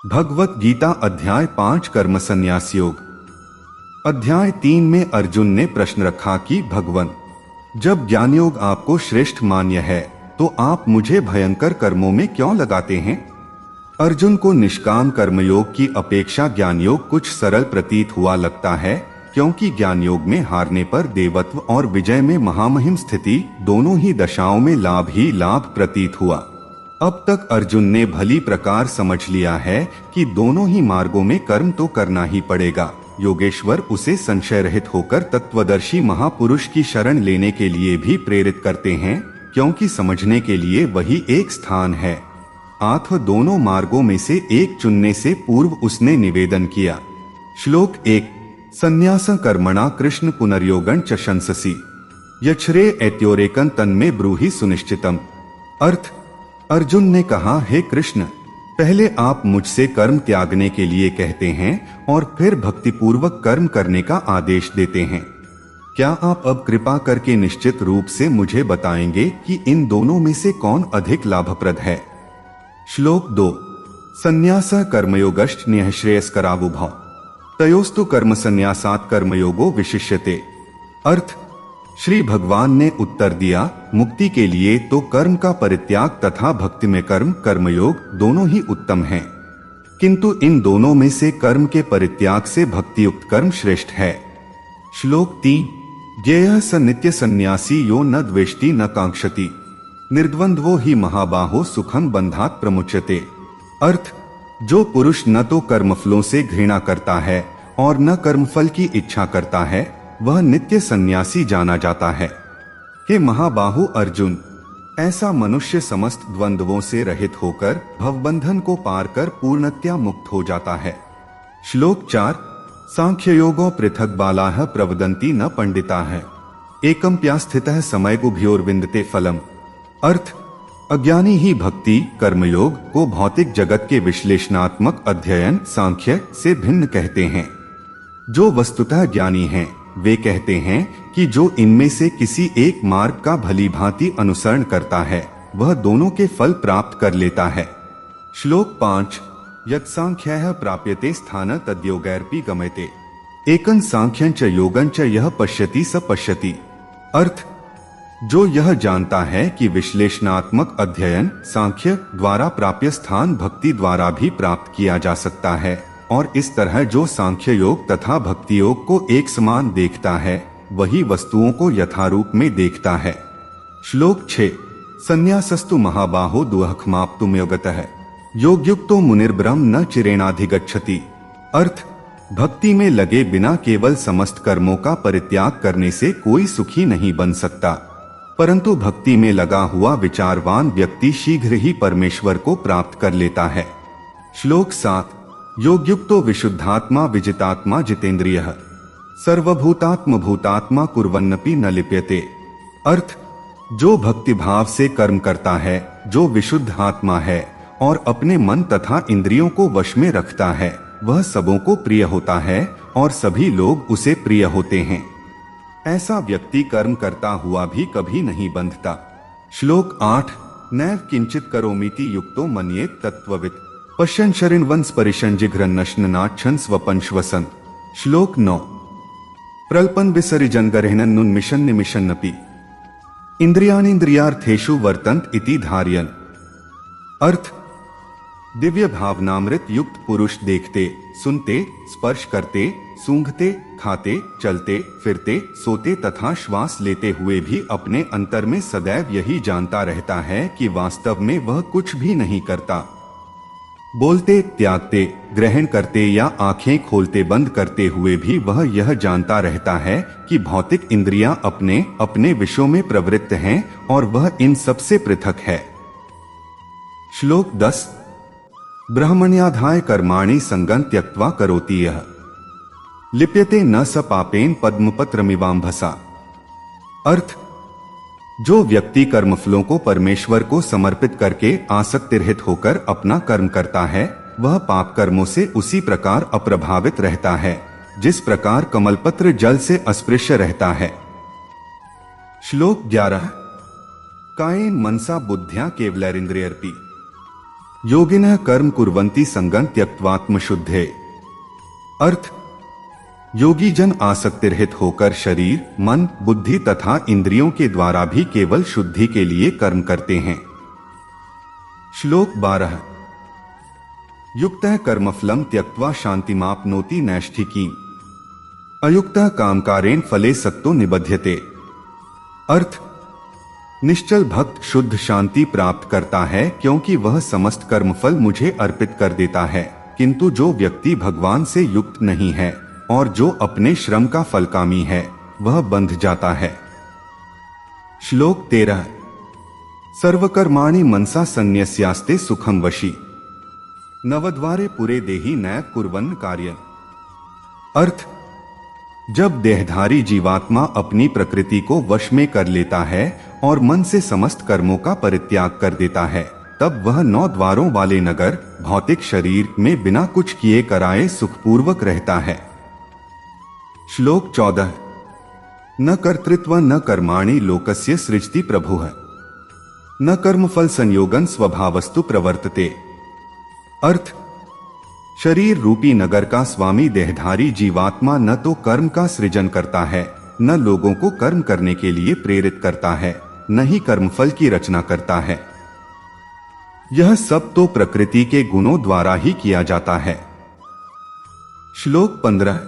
भगवत गीता अध्याय 5 कर्म संन्यास योग। अध्याय 3 में अर्जुन ने प्रश्न रखा कि भगवन, जब ज्ञान योग आपको श्रेष्ठ मान्य है तो आप मुझे भयंकर कर्मों में क्यों लगाते हैं। अर्जुन को निष्काम कर्मयोग की अपेक्षा ज्ञान योग कुछ सरल प्रतीत हुआ लगता है, क्योंकि ज्ञान योग में हारने पर देवत्व और विजय में महामहिम स्थिति दोनों ही दशाओं में लाभ ही लाभ प्रतीत हुआ। अब तक अर्जुन ने भली प्रकार समझ लिया है कि दोनों ही मार्गों में कर्म तो करना ही पड़ेगा। योगेश्वर उसे संशय रहित होकर तत्वदर्शी महापुरुष की शरण लेने के लिए भी प्रेरित करते हैं, क्योंकि समझने के लिए वही एक स्थान है। अतः दोनों मार्गों में से एक चुनने से पूर्व उसने निवेदन किया। श्लोक 1। संन्यास कर्मणा कृष्ण पुनर्योगं च शंससि यच्छ्रे ऐत्योरेकं तन्मे ब्रूहि सुनिश्चितम। अर्थ, अर्जुन ने कहा, हे कृष्ण, पहले आप मुझसे कर्म त्यागने के लिए कहते हैं और फिर भक्तिपूर्वक कर्म करने का आदेश देते हैं। क्या आप अब कृपा करके निश्चित रूप से मुझे बताएंगे कि इन दोनों में से कौन अधिक लाभप्रद है। श्लोक 2। संन्यास कर्मयोगश्च न्यश्रेयस्करावुभौ तयोस्तु कर्म संन्यासात् कर्मयोगो विशिष्यते। अर्थ, श्री भगवान ने उत्तर दिया, मुक्ति के लिए तो कर्म का परित्याग तथा भक्ति में कर्मयोग दोनों ही उत्तम हैं, किंतु इन दोनों में से कर्म के परित्याग से भक्तियुक्त कर्म श्रेष्ठ है। श्लोक 3। ज्ञेयः स नित्य सन्यासी यो न द्वेष्टि न कांक्षति निर्द्वंद्वो ही महाबाहो सुखम बंधात् प्रमुच्यते। अर्थ, जो पुरुष न तो कर्मफलों से घृणा करता है और न कर्मफल की इच्छा करता है, वह नित्य सन्यासी जाना जाता है। हे महाबाहु अर्जुन, ऐसा मनुष्य समस्त द्वंद्वों से रहित होकर भवबंधन को पार कर पूर्णतया मुक्त हो जाता है। श्लोक 4। सांख्य योगो पृथक बालाः प्रवदन्ति न पंडिताः एकं प्यास्थितः समयगुभ्योर्विन्दते फलम। अर्थ, अज्ञानी ही भक्ति कर्मयोग को भौतिक जगत के विश्लेषणात्मक अध्ययन सांख्य से भिन्न कहते हैं। जो वस्तुतः ज्ञानी हैं, वे कहते हैं कि जो इनमें से किसी एक मार्ग का भली भांति अनुसरण करता है, वह दोनों के फल प्राप्त कर लेता है। श्लोक 5। यत् सांख्यः प्राप्यते स्थान तद्योगैरपि गम्यते एकं सांख्यं च योगं च यः पश्यति स पश्यति। अर्थ, जो यह जानता है कि विश्लेषणात्मक अध्ययन सांख्य द्वारा प्राप्य स्थान भक्ति द्वारा भी प्राप्त किया जा सकता है, और इस तरह जो सांख्य योग तथा भक्ति योग को एक समान देखता है, वही वस्तुओं को यथारूप में देखता है। श्लोक 6। संन्यासस्तु महाबाहो दुःखमाप्तुं योगतः योगयुक्तो मुनिर्ब्रह्म न चिरेणाधिगच्छति। अर्थ, भक्ति में लगे बिना केवल समस्त कर्मों का परित्याग करने से कोई सुखी नहीं बन सकता, परंतु भक्ति में लगा हुआ विचारवान व्यक्ति शीघ्र ही परमेश्वर को प्राप्त कर लेता है। श्लोक 7। योगयुक्तो विशुद्धात्मा विजितात्मा जितेंद्रियः सर्वभूतात्म भूतात्मा कुर्वन्नपि न लिप्यते। अर्थ, जो भक्ति भाव से कर्म करता है, जो विशुद्ध आत्मा है और अपने मन तथा इंद्रियों को वश में रखता है, वह सबों को प्रिय होता है और सभी लोग उसे प्रिय होते हैं। ऐसा व्यक्ति कर्म करता हुआ भी कभी नहीं बंधता। श्लोक 8। नैव किंचित करोमीति युक्तो मन्येत तत्त्ववित् पश्यन् शरिण्वंस परिशन् जिघ्रन्नश्ननाच्छन् स्वपंश्वसन्। श्लोक 9। प्रल्पन् विसर्जन् गरहणन्नुन्मिषन् निमिषन्नपि इंद्रियाणीन्द्रियार्थेषु वर्तन्त इति धारयन्। अर्थ, दिव्य भावनामृत युक्त पुरुष देखते, सुनते, स्पर्श करते, सूंघते, खाते, चलते, फिरते, सोते तथा श्वास लेते हुए भी अपने अंतर में सदैव यही जानता रहता है कि वास्तव में वह कुछ भी नहीं करता। बोलते, त्यागते, ग्रहण करते या आंखें खोलते बंद करते हुए भी वह यह जानता रहता है कि भौतिक इंद्रियां अपने अपने विषयों में प्रवृत्त हैं और वह इन सबसे पृथक है। श्लोक 10। ब्रह्मण्याधाय कर्माणि संगं त्यक्त्वा करोति यः लिप्यते न स पापेन पद्मपत्रमिवाम्भसा। अर्थ, जो व्यक्ति कर्मफलों को परमेश्वर को समर्पित करके आसक्ति रहित होकर अपना कर्म करता है, वह पाप कर्मों से उसी प्रकार अप्रभावित रहता है जिस प्रकार कमलपत्र जल से अस्पृश्य रहता है। श्लोक 11। कायेन मनसा बुद्ध्या केवलैरिंद्रियर्पि योगिनः कर्म कुर्वन्ति संगं त्यक्त्वात्मशुद्धे। अर्थ, योगी जन आसक्ति रहित होकर शरीर, मन, बुद्धि तथा इंद्रियों के द्वारा भी केवल शुद्धि के लिए कर्म करते हैं। श्लोक 12। युक्तः कर्मफलं त्यक्त्वा शान्तिमाप्नोति नैष्ठिकीम्। अयुक्तः कामकारेण फले सक्तो निबध्यते। अर्थ, निश्चल भक्त शुद्ध शांति प्राप्त करता है क्योंकि वह समस्त कर्मफल मुझे अर्पित कर देता है, किंतु जो व्यक्ति भगवान से युक्त नहीं है और जो अपने श्रम का फलकामी है वह बंध जाता है। श्लोक 13। सर्वकर्माणि मनसा संन्यस्यास्ते सुखम वशी, नवद्वारे पुरे देहि नैव कुर्वन् कार्यम्। अर्थ, जब देहधारी जीवात्मा अपनी प्रकृति को वश में कर लेता है और मन से समस्त कर्मों का परित्याग कर देता है, तब वह 9 द्वारों वाले नगर भौतिक शरीर में बिना कुछ किए कराए सुखपूर्वक रहता है। श्लोक 14। न कर्तृत्व न कर्माणि लोकस्य सृजति प्रभुः, न कर्मफल संयोगं स्वभावस्तु प्रवर्तते। अर्थ, शरीर रूपी नगर का स्वामी देहधारी जीवात्मा न तो कर्म का सृजन करता है, न लोगों को कर्म करने के लिए प्रेरित करता है, न ही कर्मफल की रचना करता है। यह सब तो प्रकृति के गुणों द्वारा ही किया जाता है। श्लोक 15।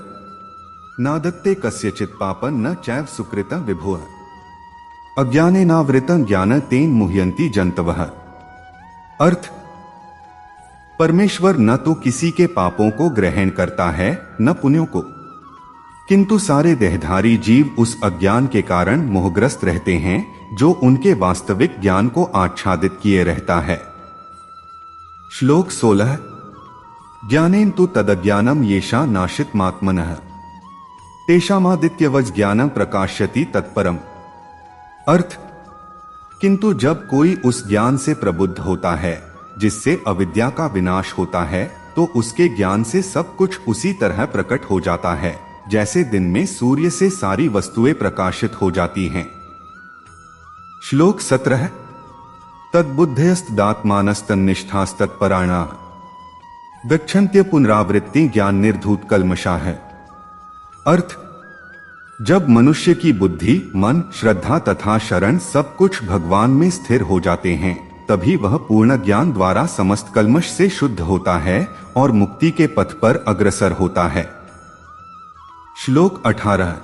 नादत्ते कस्यचित् पापं न चैव सुकृतं विभुः, अज्ञानेनावृतं ज्ञानं तेन मुह्यन्ति जन्तवः। अर्थ, परमेश्वर न तो किसी के पापों को ग्रहण करता है न पुण्यों को, किंतु सारे देहधारी जीव उस अज्ञान के कारण मोहग्रस्त रहते हैं जो उनके वास्तविक ज्ञान को आच्छादित किए रहता है। श्लोक 16। ज्ञानेन तु तदज्ञानम येषां नाशितमात्मनः, तेषामादित्यवज् ज्ञानं प्रकाश्यति तत्परम्। अर्थ, किंतु जब कोई उस ज्ञान से प्रबुद्ध होता है जिससे अविद्या का विनाश होता है, तो उसके ज्ञान से सब कुछ उसी तरह प्रकट हो जाता है जैसे दिन में सूर्य से सारी वस्तुएं प्रकाशित हो जाती हैं। श्लोक 17। तद्बुद्धयस्तदात्मानस्तन्निष्ठास्तत्पराणा, गच्छन्त्य पुनरावृत्ति ज्ञान निर्धूत कल्मषाः। अर्थ, जब मनुष्य की बुद्धि, मन, श्रद्धा तथा शरण सब कुछ भगवान में स्थिर हो जाते हैं, तभी वह पूर्ण ज्ञान द्वारा समस्त कल्मष से शुद्ध होता है और मुक्ति के पथ पर अग्रसर होता है। श्लोक 18।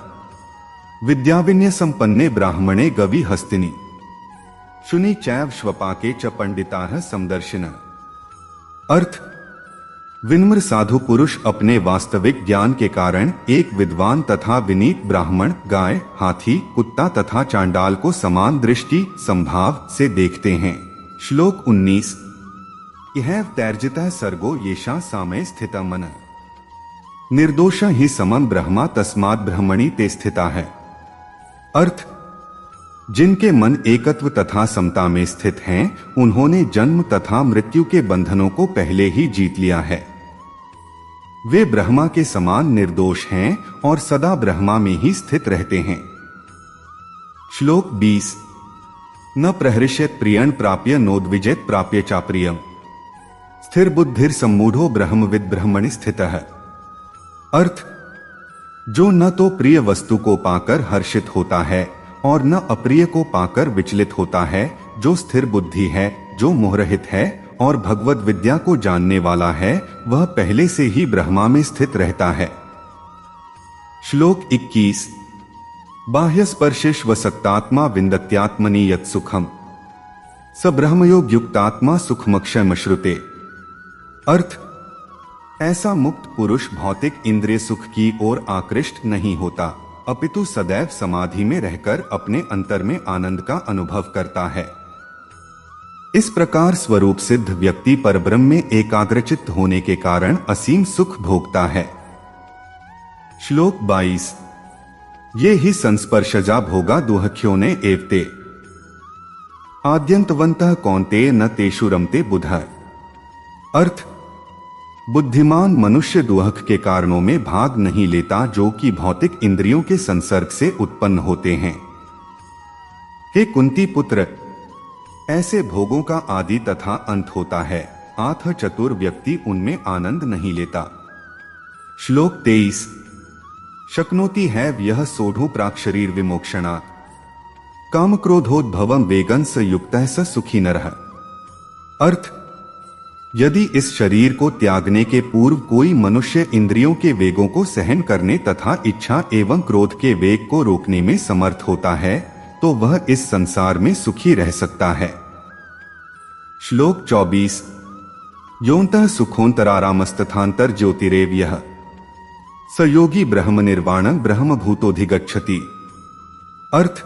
विद्याविनय संपन्ने ब्राह्मणे गवि हस्तिनि, शुनि चैव श्वपाके च पंडिताः समदर्शिनः। अर्थ, विनम्र साधु पुरुष अपने वास्तविक ज्ञान के कारण एक विद्वान तथा विनीत ब्राह्मण गाय, हाथी, कुत्ता तथा चांडाल को समान दृष्टि संभाव से देखते हैं। श्लोक 19। इहैव तैर्जितः सर्गो येषां सामये स्थितं मनः, निर्दोष ही समं ब्रह्मा तस्मात् ब्रह्मणि ते स्थिताः। अर्थ, जिनके मन एकत्व तथा समता में स्थित हैं, उन्होंने जन्म तथा मृत्यु के बंधनों को पहले ही जीत लिया है। वे ब्रह्मा के समान निर्दोष हैं और सदा ब्रह्मा में ही स्थित रहते हैं। श्लोक 20। न प्रहृष्यत् प्रियं प्राप्य नोद्विजेत् प्राप्य चाप्रियम्, स्थिर बुद्धिर सम्मूढ़ो ब्रह्मविद् ब्रह्मणि स्थितः। अर्थ, जो न तो प्रिय वस्तु को पाकर हर्षित होता है और न अप्रिय को पाकर विचलित होता है, जो स्थिर बुद्धि है, जो मोहरहित है और भगवद विद्या को जानने वाला है, वह पहले से ही ब्रह्मा में स्थित रहता है। श्लोक 21। बाह्य स्पर्शेष्वसक्तात्मा विन्दत्यात्मनि यत् सुखम, स ब्रह्मयोग युक्तात्मा सुखमक्षयमश्नुते। अर्थ, ऐसा मुक्त पुरुष भौतिक इंद्रिय सुख की ओर आकृष्ट नहीं होता, अपितु सदैव समाधि में रहकर अपने अंतर में आनंद का अनुभव करता है। इस प्रकार स्वरूप सिद्ध व्यक्ति परब्रह्म में एकाग्रचित्त होने के कारण असीम सुख भोगता है। श्लोक 22। ये ही संस्पर्शजा भोगा दुहख्यो ने एवते, आद्यंतवंतः कौन्तेय न तेषु रमते बुधः। अर्थ, बुद्धिमान मनुष्य दुहक के कारणों में भाग नहीं लेता जो कि भौतिक इंद्रियों के संसर्ग से उत्पन्न होते हैं। हे कुंती पुत्र, ऐसे भोगों का आदि तथा अंत होता है, आथ चतुर व्यक्ति उनमें आनंद नहीं लेता। श्लोक 23। शक्नोति है यह सोढ़ु प्राक शरीर विमोक्षणात् काम क्रोधोद्भवम वेगन स युक्तः स सुखी नरः। अर्थ, यदि इस शरीर को त्यागने के पूर्व कोई मनुष्य इंद्रियों के वेगों को सहन करने तथा इच्छा एवं क्रोध के वेग को रोकने में समर्थ होता है तो वह इस संसार में सुखी रह सकता है। श्लोक 24। योऽन्तः सुखोऽन्तरारामस्तथान्तर ज्योतिरेव यः स योगी ब्रह्म निर्वाणं ब्रह्मभूतोऽधिगच्छति। अर्थ,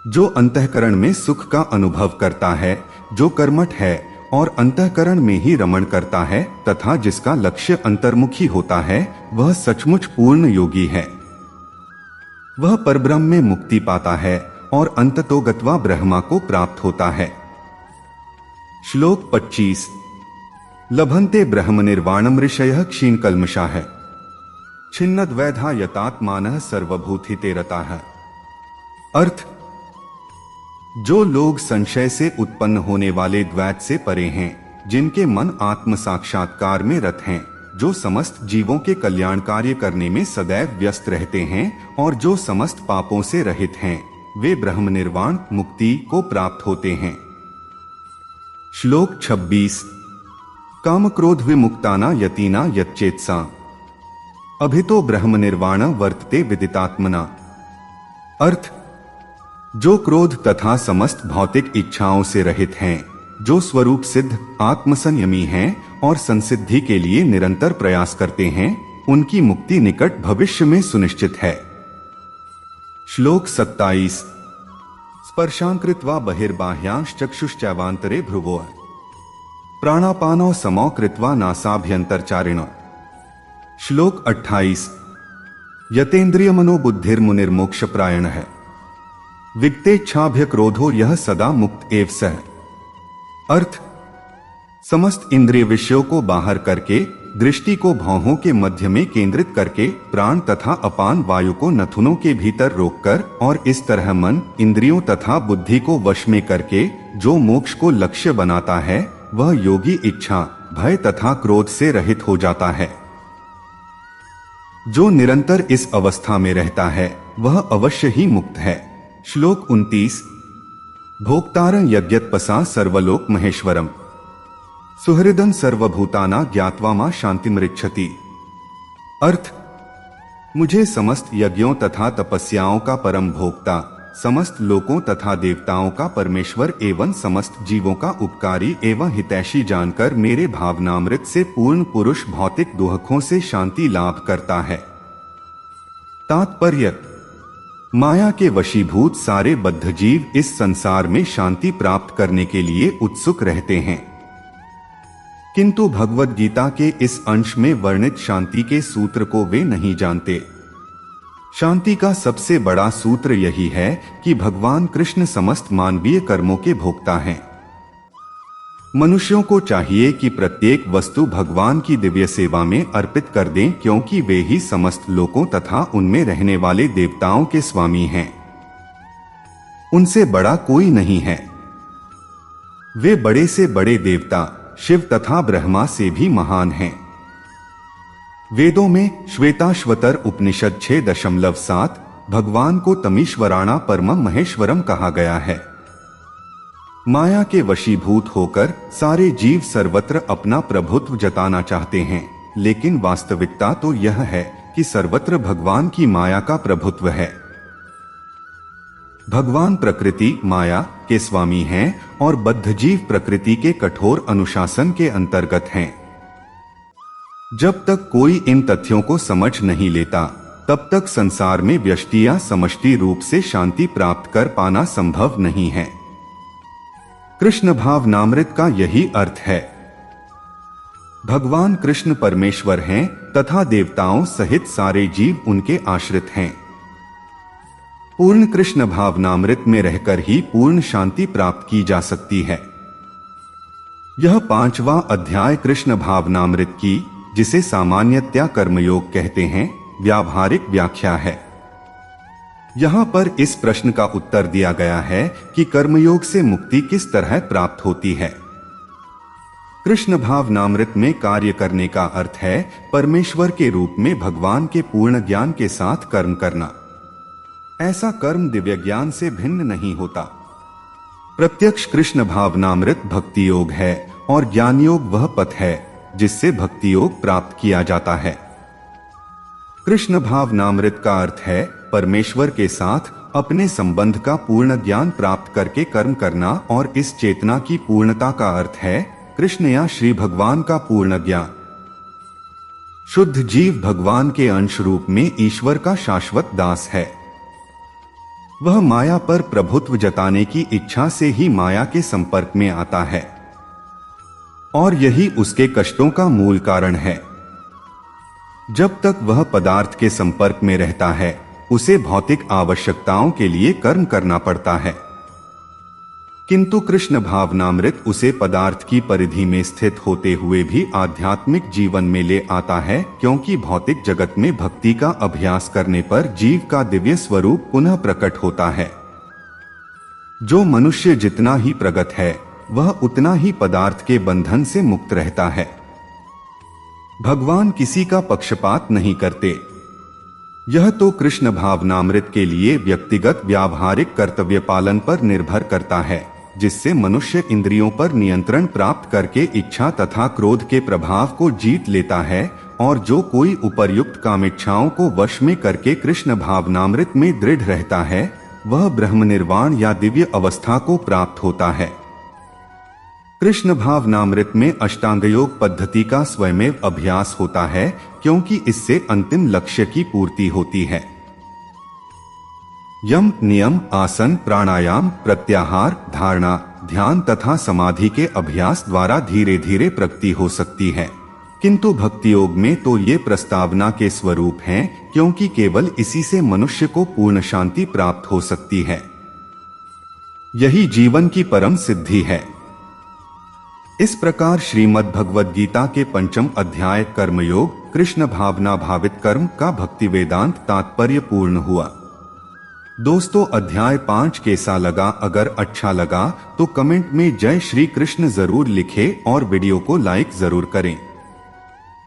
जो अंतःकरण में सुख का अनुभव करता है, जो कर्मठ है और अंतःकरण में ही रमण करता है तथा जिसका लक्ष्य अंतर्मुखी होता है, वह सचमुच पूर्ण योगी है। वह परब्रह्म में मुक्ति पाता है और अंततो गत्वा ब्रह्मा को प्राप्त होता है। श्लोक 25। लभन्ते ब्रह्म निर्वाणम ऋषयः क्षीणकल्मषाः छिन्नद्वैधा यतात्मानः सर्वभूतिते रताः। अर्थ, जो लोग संशय से उत्पन्न होने वाले द्वैत से परे हैं, जिनके मन आत्म साक्षात्कार में रत हैं, जो समस्त जीवों के कल्याण कार्य करने में सदैव व्यस्त रहते हैं और जो समस्त पापों से रहित हैं, वे ब्रह्म निर्वाण मुक्ति को प्राप्त होते हैं। श्लोक 26। काम क्रोध विमुक्ताना यतीना यच्चेत्सा अभितो ब्रह्म निर्वाण वर्तते विदितात्मना। अर्थ, जो क्रोध तथा समस्त भौतिक इच्छाओं से रहित हैं, जो स्वरूप सिद्ध आत्मसंयमी हैं और संसिद्धि के लिए निरंतर प्रयास करते हैं, उनकी मुक्ति निकट भविष्य में सुनिश्चित है। श्लोक 27। स्पर्शान् कृत्वा बहिर्बाह्यांश चक्षुश्चैवान्तरे भ्रुवोः प्राणापानौ समौ कृत्वा नासाभ्यन्तरचारिणः। श्लोक 28। यतेन्द्रिय मनोबुद्धिर्मुनिर्मोक्षप्रायणः विगतेच्छाभ्य क्रोधो यह सदा मुक्त एव सः। अर्थ, समस्त इंद्रिय विषयों को बाहर करके, दृष्टि को भौहों के मध्य में केंद्रित करके, प्राण तथा अपान वायु को नथुनों के भीतर रोककर और इस तरह मन, इंद्रियों तथा बुद्धि को वश में करके जो मोक्ष को लक्ष्य बनाता है, वह योगी इच्छा, भय तथा क्रोध से रहित हो जाता है। जो निरंतर इस अवस्था में रहता है, वह अवश्य ही मुक्त है। श्लोक 29। भोक्तारं यज्ञत्पसा सर्वलोक महेश्वरम सुहृदं सर्वभूताना ज्ञात्वा मां शांतिमृच्छति। अर्थ, मुझे समस्त यज्ञों तथा तपस्याओं का परम भोक्ता, समस्त लोकों तथा देवताओं का परमेश्वर एवं समस्त जीवों का उपकारी एवं हितैषी जानकर मेरे भावनामृत से पूर्ण पुरुष भौतिक दुखों से शांति लाभ करता है। तात्पर्य, माया के वशीभूत सारे बद्ध जीव इस संसार में शांति प्राप्त करने के लिए उत्सुक रहते हैं, किंतु भगवद गीता के इस अंश में वर्णित शांति के सूत्र को वे नहीं जानते। शांति का सबसे बड़ा सूत्र यही है कि भगवान कृष्ण समस्त मानवीय कर्मों के भोक्ता हैं। मनुष्यों को चाहिए कि प्रत्येक वस्तु भगवान की दिव्य सेवा में अर्पित कर दें, क्योंकि वे ही समस्त लोकों तथा उनमें रहने वाले देवताओं के स्वामी हैं। उनसे बड़ा कोई नहीं है। वे बड़े से बड़े देवता शिव तथा ब्रह्मा से भी महान हैं। वेदों में श्वेताश्वतर उपनिषद 6.7 भगवान को तमीश्वराणा परमं महेश्वरम कहा गया है। माया के वशीभूत होकर सारे जीव सर्वत्र अपना प्रभुत्व जताना चाहते हैं, लेकिन वास्तविकता तो यह है कि सर्वत्र भगवान की माया का प्रभुत्व है। भगवान प्रकृति माया के स्वामी हैं और बद्धजीव प्रकृति के कठोर अनुशासन के अंतर्गत हैं। जब तक कोई इन तथ्यों को समझ नहीं लेता, तब तक संसार में व्यष्टि या समष्टि रूप से शांति प्राप्त कर पाना संभव नहीं है। कृष्ण भावनामृत का यही अर्थ है। भगवान कृष्ण परमेश्वर हैं तथा देवताओं सहित सारे जीव उनके आश्रित हैं। पूर्ण कृष्ण भावनामृत में रहकर ही पूर्ण शांति प्राप्त की जा सकती है। यह 5वां अध्याय कृष्ण भावनामृत की, जिसे सामान्यतया कर्मयोग कहते हैं, व्यावहारिक व्याख्या है। यहां पर इस प्रश्न का उत्तर दिया गया है कि कर्मयोग से मुक्ति किस तरह प्राप्त होती है। कृष्ण भावनामृत में कार्य करने का अर्थ है परमेश्वर के रूप में भगवान के पूर्ण ज्ञान के साथ कर्म करना। ऐसा कर्म दिव्य ज्ञान से भिन्न नहीं होता। प्रत्यक्ष कृष्ण भावनामृत भक्ति योग है और ज्ञान योग वह पथ है जिससे भक्ति योग प्राप्त किया जाता है। कृष्ण भावनामृत का अर्थ है परमेश्वर के साथ अपने संबंध का पूर्ण ज्ञान प्राप्त करके कर्म करना, और इस चेतना की पूर्णता का अर्थ है कृष्ण या श्री भगवान का पूर्ण ज्ञान। शुद्ध जीव भगवान के अंश रूप में ईश्वर का शाश्वत दास है। वह माया पर प्रभुत्व जताने की इच्छा से ही माया के संपर्क में आता है और यही उसके कष्टों का मूल कारण है। जब तक वह पदार्थ के संपर्क में रहता है उसे भौतिक आवश्यकताओं के लिए कर्म करना पड़ता है, किंतु कृष्ण भावनामृत उसे पदार्थ की परिधि में स्थित होते हुए भी आध्यात्मिक जीवन में ले आता है, क्योंकि भौतिक जगत में भक्ति का अभ्यास करने पर जीव का दिव्य स्वरूप पुनः प्रकट होता है। जो मनुष्य जितना ही प्रगत है वह उतना ही पदार्थ के बंधन से मुक्त रहता है। भगवान किसी का पक्षपात नहीं करते। यह तो कृष्ण भावनामृत के लिए व्यक्तिगत व्यावहारिक कर्तव्य पालन पर निर्भर करता है, जिससे मनुष्य इंद्रियों पर नियंत्रण प्राप्त करके इच्छा तथा क्रोध के प्रभाव को जीत लेता है, और जो कोई उपर्युक्त कामेच्छाओं को वश में करके कृष्ण भावनामृत में दृढ़ रहता है वह ब्रह्म निर्वाण या दिव्य अवस्था को प्राप्त होता है। कृष्ण भावनामृत में अष्टांग योग पद्धति का स्वयमेव अभ्यास होता है, क्योंकि इससे अंतिम लक्ष्य की पूर्ति होती है। यम, नियम, आसन, प्राणायाम, प्रत्याहार, धारणा, ध्यान तथा समाधि के अभ्यास द्वारा धीरे धीरे प्रगति हो सकती है, किंतु भक्ति योग में तो ये प्रस्तावना के स्वरूप हैं, क्योंकि केवल इसी से मनुष्य को पूर्ण शांति प्राप्त हो सकती है। यही जीवन की परम सिद्धि है। इस प्रकार श्रीमद् भगवद गीता के 5वें अध्याय कर्मयोग कृष्ण भावना भावित कर्म का भक्ति वेदांत तात्पर्य पूर्ण हुआ। दोस्तों, अध्याय 5 कैसा लगा? अगर अच्छा लगा तो कमेंट में जय श्री कृष्ण जरूर लिखें और वीडियो को लाइक जरूर करें।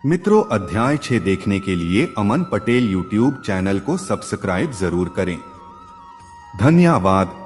मित्रों, अध्याय 6 देखने के लिए अमन पटेल यूट्यूब चैनल को सब्सक्राइब जरूर करें। धन्यवाद।